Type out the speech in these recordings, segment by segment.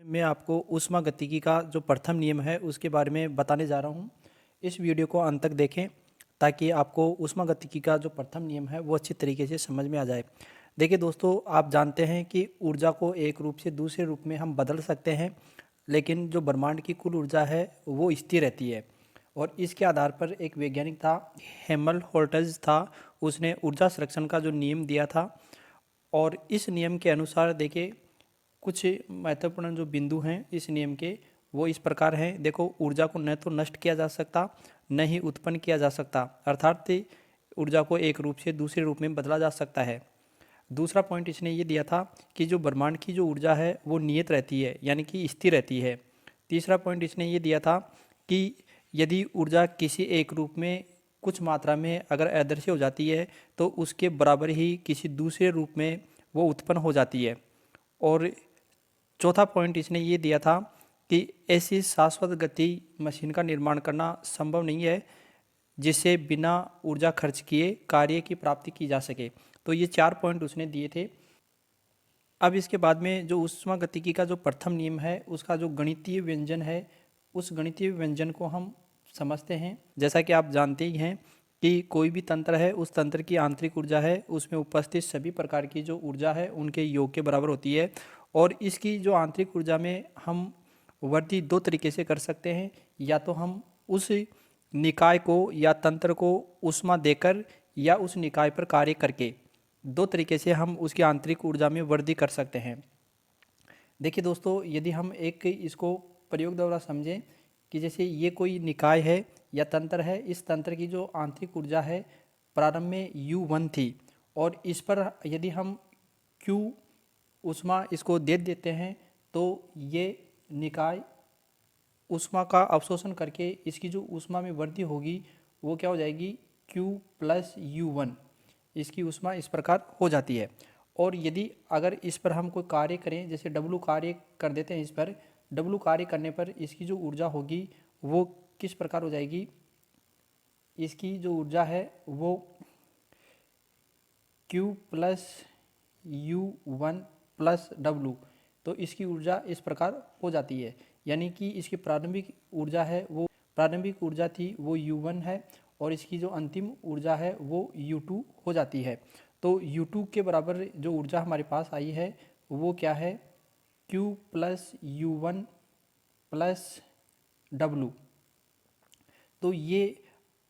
मैं आपको ऊष्मागतिकी का जो प्रथम नियम है उसके बारे में बताने जा रहा हूँ। इस वीडियो को अंत तक देखें ताकि आपको ऊष्मागतिकी का जो प्रथम नियम है वो अच्छी तरीके से समझ में आ जाए। देखिए दोस्तों, आप जानते हैं कि ऊर्जा को एक रूप से दूसरे रूप में हम बदल सकते हैं, लेकिन जो ब्रह्मांड की कुल ऊर्जा है वो स्थिर रहती है। और इसके आधार पर एक वैज्ञानिक था, हेमल्टहोल्ट्ज़ था, उसने ऊर्जा संरक्षण का जो नियम दिया था। और इस नियम के अनुसार देखिए, कुछ महत्वपूर्ण जो बिंदु हैं इस नियम के वो इस प्रकार हैं। देखो, ऊर्जा को न तो नष्ट किया जा सकता, न ही उत्पन्न किया जा सकता, अर्थात ऊर्जा को एक रूप से दूसरे रूप में बदला जा सकता है। दूसरा पॉइंट इसने ये दिया था कि जो ब्रह्मांड की जो ऊर्जा है वो नियत रहती है, यानी कि स्थिर रहती है। तीसरा पॉइंट इसने ये दिया था कि यदि ऊर्जा किसी एक रूप में कुछ मात्रा में अगर अदृश्य हो जाती है तो उसके बराबर ही किसी दूसरे रूप में वो उत्पन्न हो जाती है। और चौथा पॉइंट इसने ये दिया था कि ऐसी शाश्वत गति मशीन का निर्माण करना संभव नहीं है जिससे बिना ऊर्जा खर्च किए कार्य की प्राप्ति की जा सके। तो ये 4 पॉइंट उसने दिए थे। अब इसके बाद में जो ऊष्मागतिकी का जो प्रथम नियम है उसका जो गणितीय व्यंजन है, उस गणितीय व्यंजन को हम समझते हैं। जैसा कि आप जानते ही हैं कि कोई भी तंत्र है, उस तंत्र की आंतरिक ऊर्जा है उसमें उपस्थित सभी प्रकार की जो ऊर्जा है उनके योग के बराबर होती है। और इसकी जो आंतरिक ऊर्जा में हम वृद्धि दो तरीके से कर सकते हैं। या तो हम उस निकाय को या तंत्र को ऊष्मा देकर या उस निकाय पर कार्य करके, दो तरीके से हम उसकी आंतरिक ऊर्जा में वृद्धि कर सकते हैं। देखिए दोस्तों, यदि हम एक इसको प्रयोग द्वारा समझें कि जैसे ये कोई निकाय है या तंत्र है, इस तंत्र की जो आंतरिक ऊर्जा है प्रारंभ में U1 थी, और इस पर यदि हम Q ऊष्मा इसको दे देते हैं तो ये निकाय ऊष्मा का अवशोषण करके इसकी जो ऊष्मा में वृद्धि होगी वो क्या हो जाएगी, Q प्लस U1। इसकी ऊष्मा इस प्रकार हो जाती है। और यदि अगर इस पर हम कोई कार्य करें, जैसे W कार्य कर देते हैं इस पर, W कार्य करने पर इसकी जो ऊर्जा होगी वो किस प्रकार हो जाएगी, इसकी जो ऊर्जा है वो Q plus U1 plus W। तो इसकी ऊर्जा इस प्रकार हो जाती है, यानी कि इसकी प्रारंभिक ऊर्जा है वो प्रारंभिक ऊर्जा थी वो U1 है, और इसकी जो अंतिम ऊर्जा है वो U2 हो जाती है। तो U2 के बराबर जो ऊर्जा हमारे पास आई है वो क्या है, Q plus U1 plus W। तो ये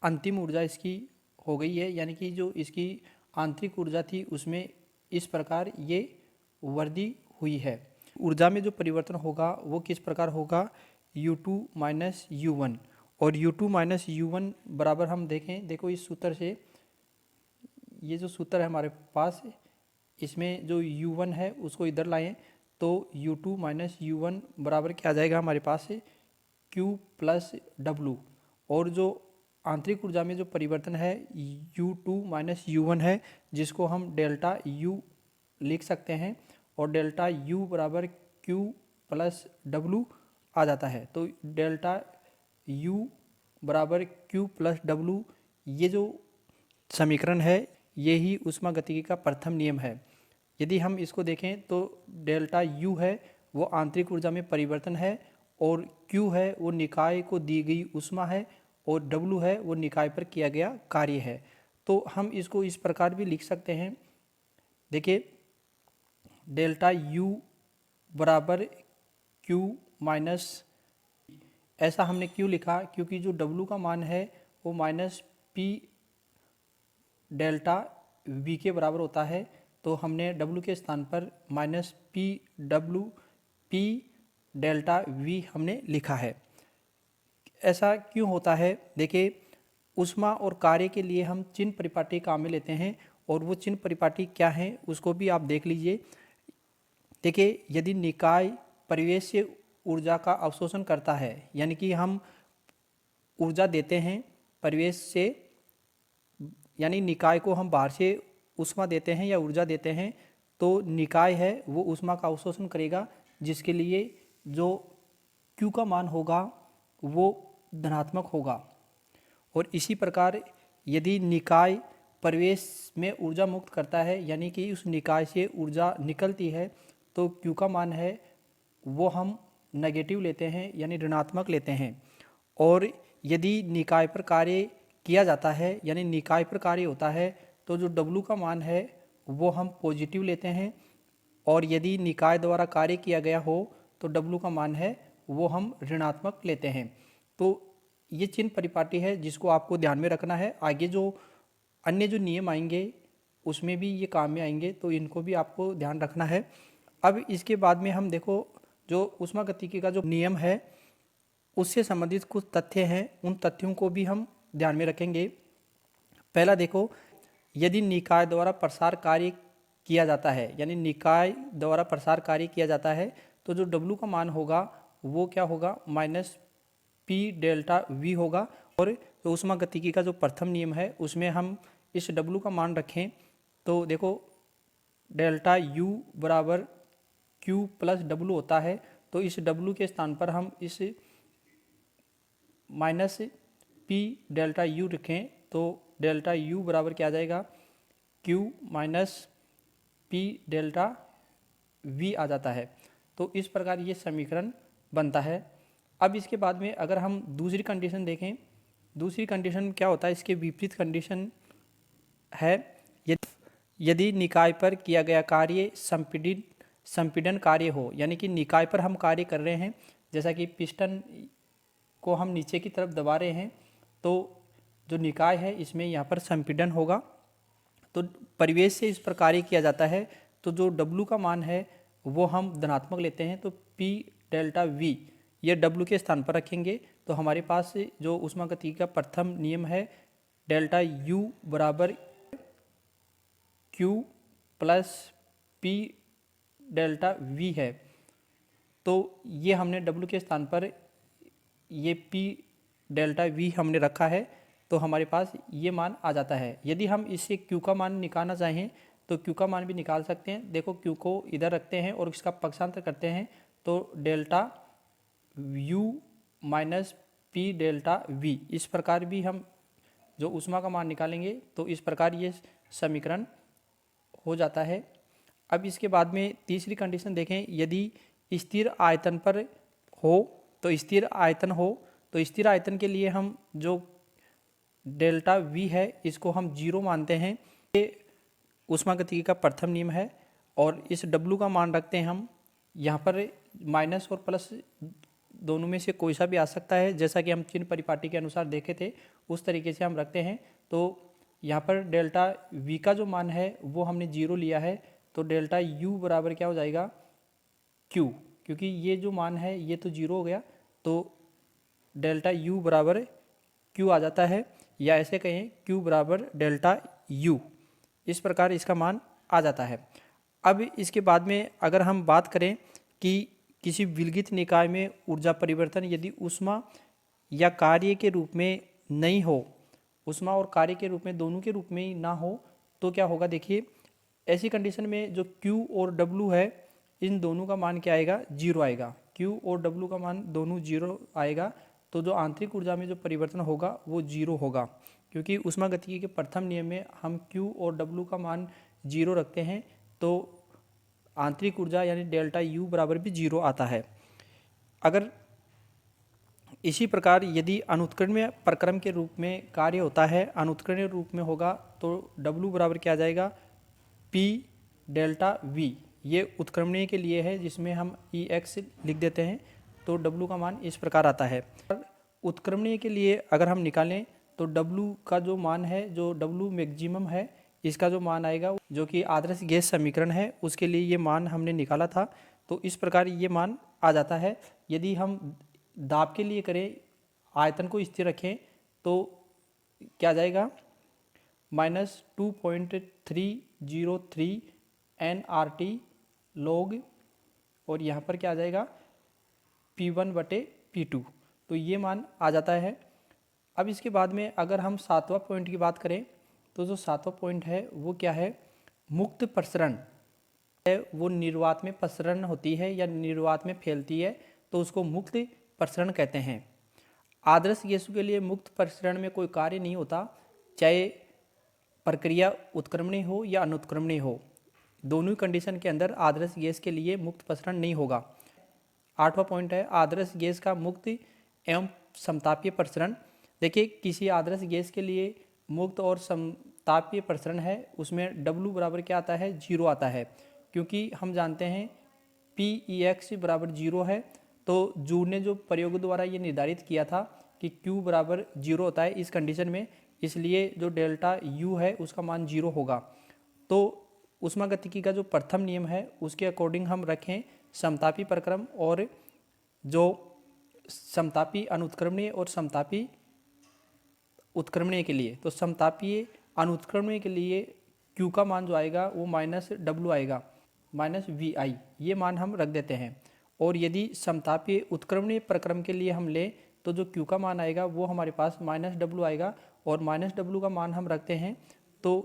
अंतिम ऊर्जा इसकी हो गई है, यानी कि जो इसकी आंतरिक ऊर्जा थी उसमें इस प्रकार ये वृद्धि हुई है। ऊर्जा में जो परिवर्तन होगा वो किस प्रकार होगा, U2 माइनस U1। और U2 माइनस U1 बराबर हम देखें, देखो इस सूत्र से, ये जो सूत्र है हमारे पास, इसमें जो U1 है उसको इधर लाएं तो U2 माइनस U1 बराबर क्या आ जाएगा हमारे पास से, Q प्लस W। और जो आंतरिक ऊर्जा में जो परिवर्तन है U2 माइनस U1 है, जिसको हम डेल्टा U लिख सकते हैं, और डेल्टा U बराबर Q प्लस W आ जाता है। तो डेल्टा U बराबर Q प्लस W, ये जो समीकरण है ये ही ऊष्मागतिकी का प्रथम नियम है। यदि हम इसको देखें तो डेल्टा U है वो आंतरिक ऊर्जा में परिवर्तन है, और Q है वो निकाय को दी गई ऊष्मा है, और W है वो निकाय पर किया गया कार्य है। तो हम इसको इस प्रकार भी लिख सकते हैं, देखिए डेल्टा U बराबर Q माइनस, ऐसा हमने क्यों लिखा, क्योंकि जो W का मान है वो माइनस P डेल्टा V के बराबर होता है। तो हमने W के स्थान पर माइनस P डेल्टा V हमने लिखा है। ऐसा क्यों होता है, देखिए ऊष्मा और कार्य के लिए हम चिन्ह परिपाटी काम में लेते हैं, और वो चिन्ह परिपाटी क्या है उसको भी आप देख लीजिए। देखिए, यदि निकाय परिवेश से ऊर्जा का अवशोषण करता है, यानी कि हम ऊर्जा देते हैं परिवेश से, यानी निकाय को हम बाहर से ऊष्मा देते हैं या ऊर्जा देते हैं, तो निकाय है वो ऊष्मा का अवशोषण करेगा, जिसके लिए जो Q का मान होगा वो धनात्मक होगा। और इसी प्रकार यदि निकाय परिवेश में ऊर्जा मुक्त करता है, यानी कि उस निकाय से ऊर्जा निकलती है, तो Q का मान है वो हम नेगेटिव लेते हैं यानी ऋणात्मक लेते हैं। और यदि निकाय पर कार्य किया जाता है यानी निकाय पर कार्य होता है तो जो W का मान है वो हम पॉजिटिव लेते हैं। और यदि निकाय द्वारा कार्य किया गया हो तो W का मान है वो हम ऋणात्मक लेते हैं। तो ये चिन्ह परिपाटी है जिसको आपको ध्यान में रखना है। आगे जो अन्य जो नियम आएंगे उसमें भी ये काम में आएंगे, तो इनको भी आपको ध्यान रखना है। अब इसके बाद में हम देखो जो ऊष्मागतिकी का जो नियम है उससे संबंधित कुछ तथ्य हैं, उन तथ्यों को भी हम ध्यान में रखेंगे। पहला देखो, यदि निकाय द्वारा प्रसार कार्य किया जाता है यानी निकाय द्वारा प्रसार कार्य किया जाता है तो जो W का मान होगा वो क्या होगा, माइनस P डेल्टा V होगा। और तो ऊष्मागतिकी का जो प्रथम नियम है उसमें हम इस W का मान रखें तो देखो डेल्टा U बराबर Q प्लस W होता है। तो इस W के स्थान पर हम इस माइनस P डेल्टा U रखें तो डेल्टा U बराबर क्या आ जाएगा, Q minus P delta V आ जाता है। तो इस प्रकार ये समीकरण बनता है। अब इसके बाद में अगर हम दूसरी कंडीशन देखें, दूसरी कंडीशन क्या होता है, इसके विपरीत कंडीशन है, यदि निकाय पर किया गया कार्य संपीड़न कार्य हो यानी कि निकाय पर हम कार्य कर रहे हैं, जैसा कि पिस्टन को हम नीचे की तरफ दबा रहे हैं तो जो निकाय है इसमें यहाँ पर संपीड़न होगा। तो परिवेश से इस पर कार्य किया जाता है तो जो W का मान है वो हम धनात्मक लेते हैं। तो P डेल्टा V ये W के स्थान पर रखेंगे तो हमारे पास जो ऊष्मागतिकी का प्रथम नियम है डेल्टा U बराबर Q plus P delta V है। तो ये हमने W के स्थान पर ये P डेल्टा V हमने रखा है तो हमारे पास ये मान आ जाता है। यदि हम इससे Q का मान निकालना चाहें तो Q का मान भी निकाल सकते हैं। देखो Q को इधर रखते हैं और इसका पक्षांतर करते हैं तो delta U minus P delta V, इस प्रकार भी हम जो ऊष्मा का मान निकालेंगे तो इस प्रकार ये समीकरण हो जाता है। अब इसके बाद में तीसरी कंडीशन देखें, यदि स्थिर आयतन पर हो तो स्थिर आयतन हो तो स्थिर आयतन के लिए हम जो डेल्टा V है इसको हम 0 मानते हैं। ये ऊष्मागतिकी का प्रथम नियम है। और इस W का मान रखते हैं हम, यहाँ पर माइनस और प्लस दोनों में से कोई सा भी आ सकता है, जैसा कि हम चिन्ह परिपाटी के अनुसार देखे थे उस तरीके से हम रखते हैं। तो यहाँ पर डेल्टा V का जो मान है वो हमने 0 लिया है तो डेल्टा U बराबर क्या हो जाएगा, Q, क्योंकि ये जो मान है ये तो 0 हो गया तो डेल्टा U बराबर Q आ जाता है, या ऐसे कहें Q बराबर डेल्टा U, इस प्रकार इसका मान आ जाता है। अब इसके बाद में अगर हम बात करें कि किसी विलगित निकाय में ऊर्जा परिवर्तन यदि ऊष्मा या कार्य के रूप में नहीं हो, ऊष्मा और कार्य के रूप में दोनों के रूप में ही ना हो तो क्या होगा, देखिए ऐसी कंडीशन में जो Q और W है इन दोनों का मान क्या आएगा, 0 आएगा। Q और W का मान दोनों 0 आएगा तो जो आंतरिक ऊर्जा में जो परिवर्तन होगा वो 0 होगा, क्योंकि ऊष्मागतिकी के प्रथम नियम में हम Q और W का मान 0 रखते हैं तो आंतरिक ऊर्जा यानी डेल्टा U बराबर भी 0 आता है। अगर इसी प्रकार यदि अनुत्कीर्णीय प्रक्रम के रूप में कार्य होता है, अनुत्कीर्णीय रूप में होगा तो W बराबर क्या आ जाएगा, P डेल्टा V, ये उत्क्रमणीय के लिए है जिसमें हम EX लिख देते हैं तो W का मान इस प्रकार आता है। उत्क्रमणीय के लिए अगर हम निकालें तो W का जो मान है, जो W मैक्सिमम है, इसका जो मान आएगा जो कि आदर्श गैस समीकरण है उसके लिए ये मान हमने निकाला था तो इस प्रकार ये मान आ जाता है। यदि हम दाब के लिए करें, आयतन को स्थिर रखें तो क्या जाएगा, -2.303 nRT log, और यहाँ पर क्या आ जाएगा P1/P2, तो ये मान आ जाता है। अब इसके बाद में अगर हम 7वां पॉइंट की बात करें तो जो 7वां पॉइंट है वो क्या है, मुक्त प्रसरण है, वो निर्वात में प्रसरण होती है या निर्वात में फैलती है तो उसको मुक्त प्रसरण कहते हैं। आदर्श गैसों के लिए मुक्त प्रसरण में कोई कार्य नहीं होता, चाहे प्रक्रिया उत्क्रमणीय हो या अनुत्क्रमणीय हो, दोनों कंडीशन के अंदर आदर्श गैस के लिए मुक्त प्रसरण नहीं होगा। 8वां पॉइंट है आदर्श गैस का मुक्त एवं समतापीय प्रसरण। देखिए किसी आदर्श गैस के लिए मुक्त और समतापीय प्रसरण है उसमें W बराबर क्या आता है, 0 आता है, क्योंकि हम जानते हैं PEX बराबर 0 है। तो जूल ने जो प्रयोग द्वारा ये निर्धारित किया था कि Q बराबर 0 होता है इस कंडीशन में, इसलिए जो डेल्टा U है उसका मान 0 होगा। तो ऊष्मागतिकी का जो प्रथम नियम है उसके अकॉर्डिंग हम रखें समतापी प्रक्रम और जो समतापी अनुत्क्रमणीय और समतापी उत्क्रमणीय के लिए, तो समतापीय अनुत्क्रमणीय के लिए Q का मान जो आएगा वो -W आएगा, -VI, ये मान हम रख देते हैं। और यदि समतापीय उत्क्रमणीय प्रक्रम के लिए हम लें तो जो Q का मान आएगा वो हमारे पास -W आएगा, और -W का मान हम रखते हैं तो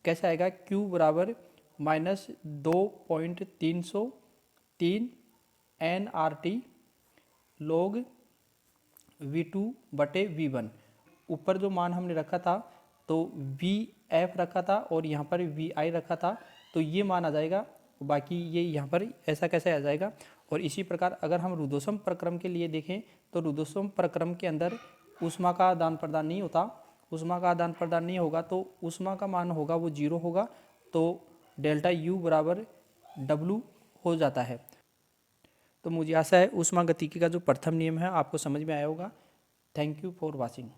कैसे आएगा, Q बराबर -2.303 nRT log V2 बटे V1। ऊपर जो मान हमने रखा था तो VF रखा था और यहाँ पर VI रखा था, तो ये मान आ जाएगा, बाकी ये यहाँ पर ऐसा कैसे आ जाएगा। और इसी प्रकार अगर हम रुद्धोष्म प्रक्रम के लिए देखें तो रुद्धोष्म प्रक्रम के अंदर ऊष्मा का आदान प्रदान नहीं होता, ऊष्मा का आदान प्रदान नहीं होगा तो ऊष्मा का मान होगा वो 0 होगा, तो डेल्टा U बराबर W हो जाता है। तो मुझे आशा है ऊष्मागतिकी का जो प्रथम नियम है आपको समझ में आया होगा। Thank you for watching.